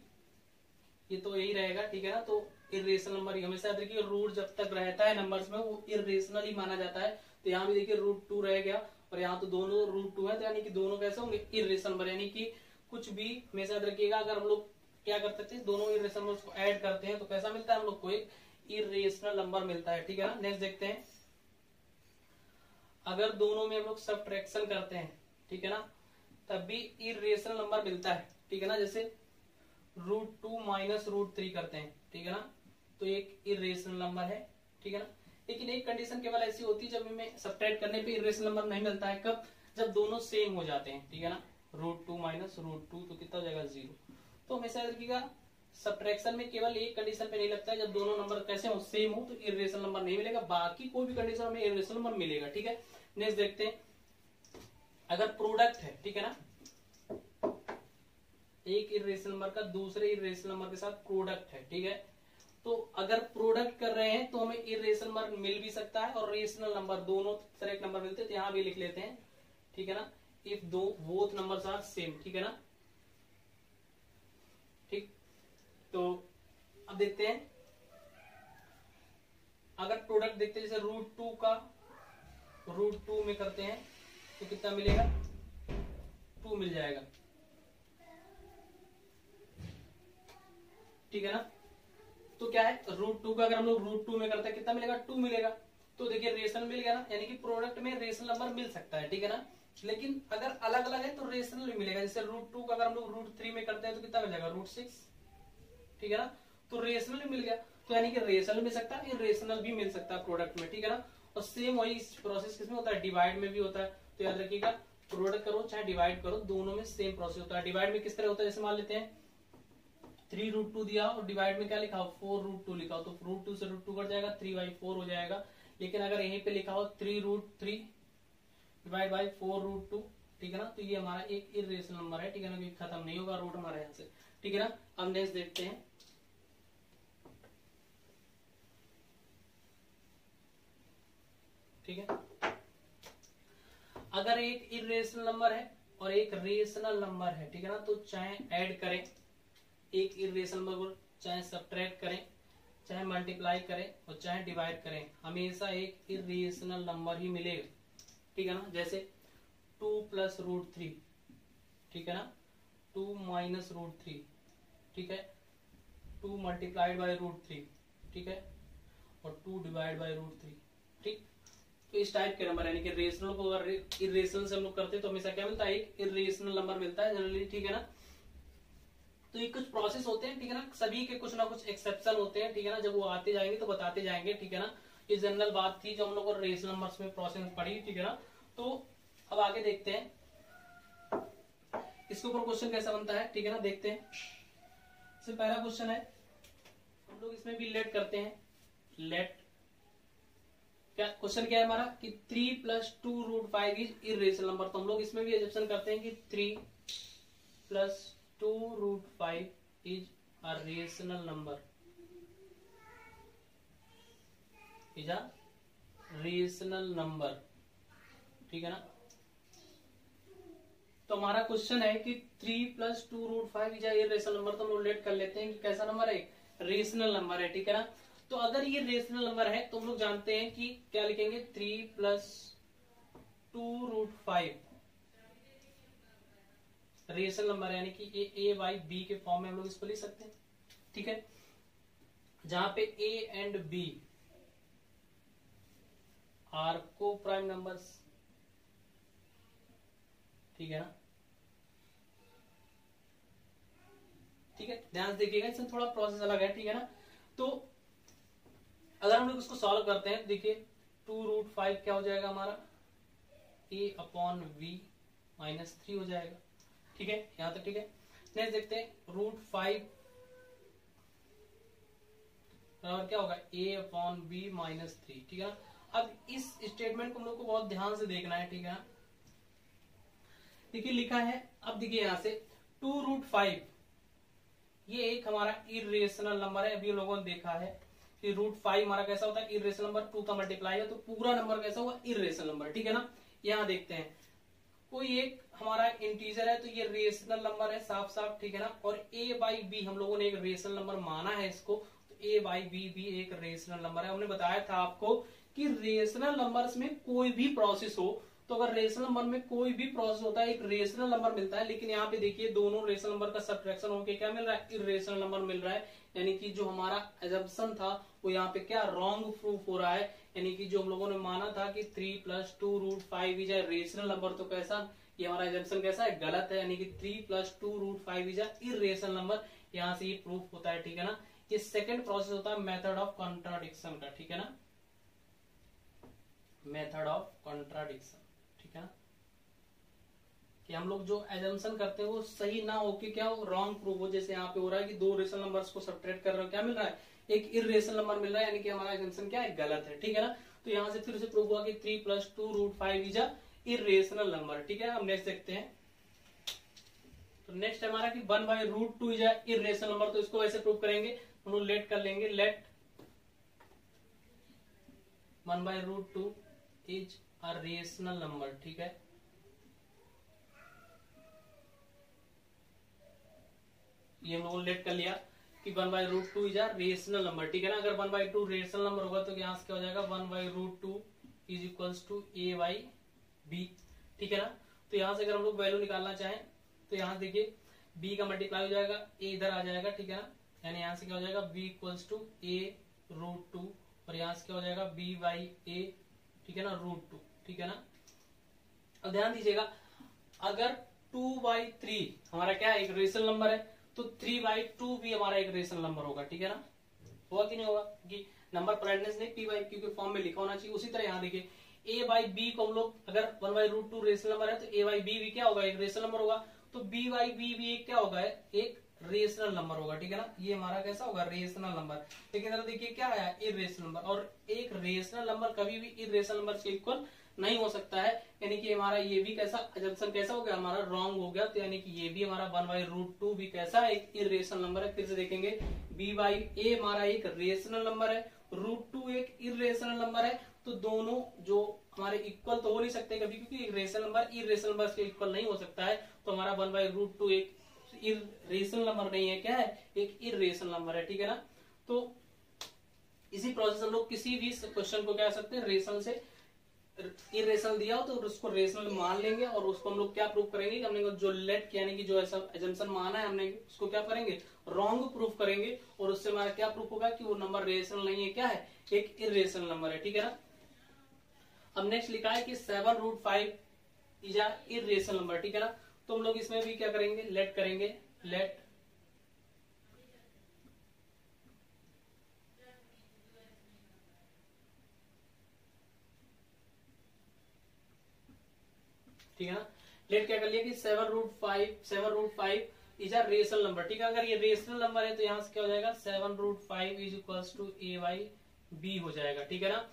ये तो यही रहेगा, ठीक है ना। तो इरेशनल नंबर हमेशा याद रखिए, रूट जब तक रहता है नंबर्स में वो इरेशनल ही माना जाता है। तो यहाँ भी देखिए √2 रह गया और यहाँ तो दोनों √2 है, तो यानी कि दोनों कैसे होंगे, इरेशनल नंबर। यानी कि कुछ भी हमेशा याद रखिएगा, अगर हम लोग क्या करते थे, दोनों इरेशनल नंबर्स को ऐड करते हैं तो कैसा मिलता है हम लोग को, एक इरेशनल नंबर मिलता है, ठीक है ना। नेक्स्ट देखते हैं, अगर दोनों में हम लोग सब्ट्रैक्शन करते हैं, ठीक है ना, तब भी इरेशनल नंबर मिलता है, ठीक है ना। जैसे √2 - √3 करते हैं, ठीक है ना, तो एक इरेशनल नंबर है, ठीक है ना। लेकिन एक कंडीशन केवल ऐसी होती है जब हमें सब्ट्रैक्ट करने पे इरेशनल नंबर नहीं मिलता है, कब, जब दोनों सेम हो जाते हैं, ठीक है ना। √2 - √2 तो कितना हो जाएगा, 0। तो हमेशा याद रखिएगा, सब्ट्रैक्शन में केवल एक कंडीशन पे नहीं लगता है, जब दोनों नंबर कैसे हो, सेम हो, तो इरेशनल नंबर नहीं मिलेगा, बाकी कोई भी कंडीशन में इरेशनल नंबर मिलेगा, ठीक है। नेक्स्ट देखते हैं, अगर प्रोडक्ट है, ठीक है ना, एक इरेशनल नंबर का दूसरे इरेशनल नंबर के साथ प्रोडक्ट है, ठीक है। तो अगर प्रोडक्ट कर रहे हैं तो हमें इरेशनल नंबर मिल भी सकता है और रेशनल नंबर, दोनों तरह के नंबर मिलते हैं, तो यहाँ भी लिख लेते हैं, ठीक है ना। If both numbers are same, ठीक है ना, ठीक। तो अब देखते हैं, अगर प्रोडक्ट देखते हैं, जैसे √2 का √2 में करते हैं तो कितना मिलेगा, 2 मिल जाएगा, ठीक है ना। तो क्या है, √2 का अगर हम लोग √2 में करते हैं कितना मिलेगा, 2 मिलेगा। तो देखिए रेशनल मिल गया ना, यानी कि प्रोडक्ट में रेशनल नंबर मिल सकता है, ठीक है ना। लेकिन अगर अलग अलग है तो रेशनल भी मिलेगा। जैसे √2 का अगर हम लोग √3 में करते हैं तो कितना मिल जाएगा, √6, ठीक है ना। तो रेशनल भी मिल गया, तो यानी कि रेशनल मिल सकता है, रेशनल भी मिल सकता है प्रोडक्ट में, ठीक है ना। और सेम वही प्रोसेस किसमें होता है, डिवाइड में भी होता है। तो याद रखिएगा, प्रोडक्ट करो चाहे डिवाइड करो, दोनों में सेम प्रोसेस होता है। डिवाइड में किस तरह होता है, जैसे मान लेते हैं 3√2 दिया और डिवाइड में क्या लिखा हो, 4√2 लिखा हो, तो √2 से √2 कट जाएगा, 3/4 हो जाएगा। लेकिन अगर यहीं पे लिखा हो 3√3 / 4√2, ठीक है ना, तो ये हमारा एक इरेशनल नंबर है, ठीक है ना, कि खत्म नहीं होगा रूट हमारे यहाँ से, ठीक है ना। अब नेक्स्ट देखते हैं, ठीक है, अगर एक इरेशनल नंबर है और एक रेशनल नंबर है, ठीक है ना, तो चाहे ऐड करें एक इरेशनल नंबर को, चाहे सब्ट्रैक्ट करें, चाहे मल्टीप्लाई करें और चाहे डिवाइड करें, हमेशा एक इरेशनल नंबर ही मिलेगा, ठीक है ना। जैसे 2 + √3, ठीक है ना, 2 - √3, ठीक है, 2 × √3, ठीक है, और 2 ÷ √3, ठीक। तो इस टाइप के नंबर, यानी कि रेशनल को अगर इरेशनल से हम लोग करते हैं तो हमेशा क्या मिलता है, एक इरेशनल नंबर मिलता है जनरली, ठीक है ना। तो ये कुछ प्रोसेस होते हैं, ठीक है ना, सभी के कुछ ना कुछ एक्सेप्शन होते हैं, ठीक है ना। जब वो आते जाएंगे तो बताते जाएंगे, ठीक है ना। ये जनरल बात थी जो हम लोग को रेशनल नंबर्स में प्रोसेस पढ़ी, ठीक है ना। तो अब आगे देखते हैं इसके ऊपर क्वेश्चन कैसा बनता है, ठीक है ना। देखते हैं, इससे पहला क्वेश्चन है, हम लोग इसमें भी लेट करते हैं। लेट क्या क्वेश्चन क्या है हमारा कि 3 + 2√5 इज इरेशनल नंबर। तो हम लोग इसमें भी एजम्पशन करते हैं कि 3 + 2√5 is a rational number, is a rational number, ठीक है ना। तो हमारा क्वेश्चन है कि 3 + 2√5 इज अ इरेशनल नंबर। तो हम लोग लेट कर लेते हैं कि कैसा नंबर है, रेशनल नंबर है, ठीक है ना। तो अगर ये रेशनल नंबर है तो हम लोग जानते हैं कि क्या लिखेंगे, 3 + 2√5 रेशनल नंबर है, यानी कि a/b के फॉर्म में हम लोग इसको लिख सकते हैं, ठीक है। जहां पे a एंड b आर को प्राइम नंबर्स, ठीक है ना। ठीक है, ध्यान से देखिएगा, इसमें थोड़ा प्रोसेस अलग है, ठीक है ना। तो अगर हम लोग इसको सॉल्व करते हैं, देखिए 2√5 क्या हो जाएगा हमारा, a/v -3 हो जाएगा, ठीक है, यहां तक ठीक है। नेक्स्ट देखते हैं, √5 और क्या होगा, a/b -3, ठीक है ना। अब इस स्टेटमेंट को हम लोग को बहुत ध्यान से देखना है, ठीक है ना। देखिए लिखा है, अब देखिए यहां से 2√5 ये एक हमारा इरेशनल नंबर है। अभी लोगों ने देखा है कि √5 हमारा कैसा होता है, इरेशनल नंबर, 2 का मल्टीप्लाई है तो पूरा नंबर कैसा हुआ, इरेशनल नंबर, ठीक है ना। यहां देखते हैं, कोई एक हमारा इंटीजर है तो ये रेशनल नंबर है साफ साफ, ठीक है ना। और a/b हम लोगों ने एक रेशनल नंबर माना है इसको, तो a/b भी एक रेशनल नंबर है। हमने बताया था आपको कि रेशनल नंबर्स में कोई भी प्रोसेस हो, तो अगर रेशनल नंबर में कोई भी प्रोसेस होता है एक रेशनल नंबर मिलता है। लेकिन यहाँ पे देखिए दोनों रेशनल नंबर का सब्ट्रैक्शन होकर क्या मिल रहा है, इरेशनल नंबर मिल रहा है। यानी कि जो हमारा एजम्पशन था वो यहाँ पे क्या रॉन्ग प्रूफ हो रहा है। यानी कि जो हम लोगों ने माना था कि 3 + 2√5 इज अ रेशनल नंबर, तो कैसा ये हमारा एजम्पशन कैसा है, गलत है। यानी कि 3 + 2√5 इज अ इरेशनल नंबर, यहाँ से ये प्रूफ होता है, ठीक है ना। ये सेकंड प्रोसेस होता है मेथड ऑफ कॉन्ट्राडिक्शन का, ठीक है ना, मेथड ऑफ कॉन्ट्राडिक्शन, ठीक है ना। कि हम लोग जो एजम्पशन करते हैं वो सही ना हो के क्या हो, रॉन्ग प्रूफ हो। जैसे यहाँ पे हो रहा है कि दो रेशनल नंबर्स को सब्ट्रैक्ट कर रहे हो, क्या मिल रहा है, एक इरेशनल नंबर मिल रहा है, यानी कि हमारा एजम्पशन क्या है, गलत है, ठीक है ना। तो यहाँ से फिर से प्रूफ हुआ कि 3 + 2√5 इज अ इरेशनल नंबर, ठीक है। हम नेक्स्ट देखते हैं, तो नेक्स्ट हमारा कि 1/√2 इज अ इरेशनल नंबर। तो इसको वैसे प्रूव करेंगे, हम लोग लेट कर लेंगे, let 1/√2 is a rational number, ठीक है। ये हम लोगों ने लेट कर लिया कि 1/√2 इज अ रेशनल नंबर, ठीक है ना। अगर 1/2 रेशनल नंबर होगा तो यहाँ से क्या हो जाएगा, 1/√2 इज इक्वल्स टू a/b, ठीक है ना। तो यहाँ से अगर हम लोग वैल्यू निकालना चाहें तो यहाँ देखिए b का मल्टीप्लाई हो जाएगा, a इधर आ जाएगा, ठीक है ना। यानी यहाँ से क्या हो जाएगा, b इक्वल्स टू a√2 और यहाँ से क्या हो जाएगा, b/a, ठीक है ना, √2, ठीक है ना। अब ध्यान दीजिएगा, अगर 2/3 हमारा क्या है, एक रेशनल नंबर है, तो 3/2 भी हमारा एक रेशनल नंबर होगा, ठीक है ना। होगा कि नहीं होगा, कि नंबर पॉलाइटनेस ने p/q के फॉर्म में लिखा होना चाहिए। उसी तरह यहाँ देखिए a/b को हम लोग अगर 1/√2 रेशनल नंबर है तो a/b भी क्या होगा, एक रेशनल नंबर होगा। तो b/b भी एक क्या होगा, एक रेशनल नंबर होगा, ठीक है ना। ये हमारा कैसा होगा, रेशनल नंबर। लेकिन अगर देखिए क्या आया, इरेशनल नंबर। और एक रेशनल नंबर कभी भी इरेशनल नंबर के इक्वल नहीं हो सकता है। यानी कि हमारा ये भी कैसा एजम्पशन कैसा हो गया, हमारा रॉन्ग हो गया। तो यानी कि ये भी हमारा 1/√2 भी कैसा है, एक इरेशनल नंबर है। फिर से देखेंगे, b/a हमारा एक रेशनल नंबर है, √2 एक इरेशनल नंबर है। तो दोनों जो हमारे इक्वल तो हो नहीं सकते कभी, क्योंकि रेशनल नंबर इरेशनल नंबर के इक्वल नहीं हो सकता है। तो हमारा 1/√2 एक रेशनल नंबर नहीं है, क्या है, एक इरेशनल नंबर है, ठीक है ना। तो इसी प्रोसेस हम लोग किसी भी क्वेश्चन को क्या कर सकते हैं, रेशनल से इरेशनल दिया हो तो उसको रेशनल मान लेंगे और उसको हम लोग क्या प्रूव करेंगे, हमने जो लेट किया यानी कि जो ऐसा एजम्पशन माना है हमने, उसको क्या करेंगे, रॉन्ग प्रूफ करेंगे। और उससे हमारा क्या प्रूफ होगा कि वो नंबर रेशनल नहीं है, क्या है, एक इरेशनल नंबर है, ठीक है ना। अब नेक्स्ट लिखा है कि 7√5 इज अ इरेशनल नंबर, ठीक है ना। तो हम लोग इसमें भी क्या करेंगे, लेट करेंगे, लेट ठीक है ना। लेट क्या कर लिया कि 7√5 इज अ रेशनल नंबर, ठीक है। अगर ये रेशनल नंबर है तो यहाँ से क्या हो जाएगा 7√5 इज इक्वल्स टू a/b हो जाएगा, ठीक है ना।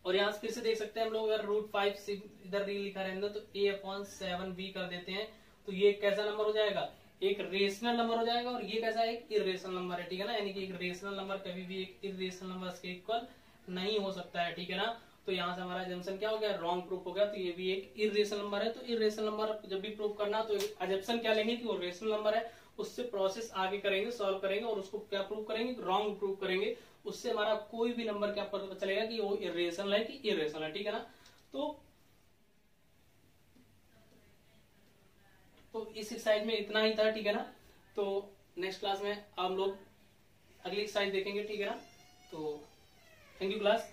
और यहाँ से फिर से देख सकते हैं हम लोग, अगर √5 इधर लिखा रहने तो a/7b कर देते हैं, तो ये कैसा नंबर हो जाएगा, एक रेशनल नंबर हो जाएगा। और ये कैसा एक इरेशनल नंबर है, ठीक है ना। यानी कि एक रेशनल नंबर कभी भी एक इरेशनल नंबर के इक्वल नहीं हो सकता है, ठीक है ना। तो यहाँ से हमारा जंक्शन क्या हो गया, रॉन्ग प्रूफ हो गया। तो ये भी एक इरेशनल नंबर है। तो इरेशनल नंबर जब भी प्रूफ करना तो अजम्पशन क्या लेंगे कि वो रेशनल नंबर है, उससे प्रोसेस आगे करेंगे, सॉल्व करेंगे और उसको क्या प्रूव करेंगे, रॉन्ग प्रूव करेंगे। उससे हमारा कोई भी नंबर क्या पता चलेगा कि वो इरेशनल है कि इरेशनल है, ठीक है ना। तो इस एक्सरसाइज में इतना ही था, ठीक है ना। तो नेक्स्ट क्लास में हम लोग अगली एक्सरसाइज देखेंगे, ठीक है ना। तो थैंक यू क्लास।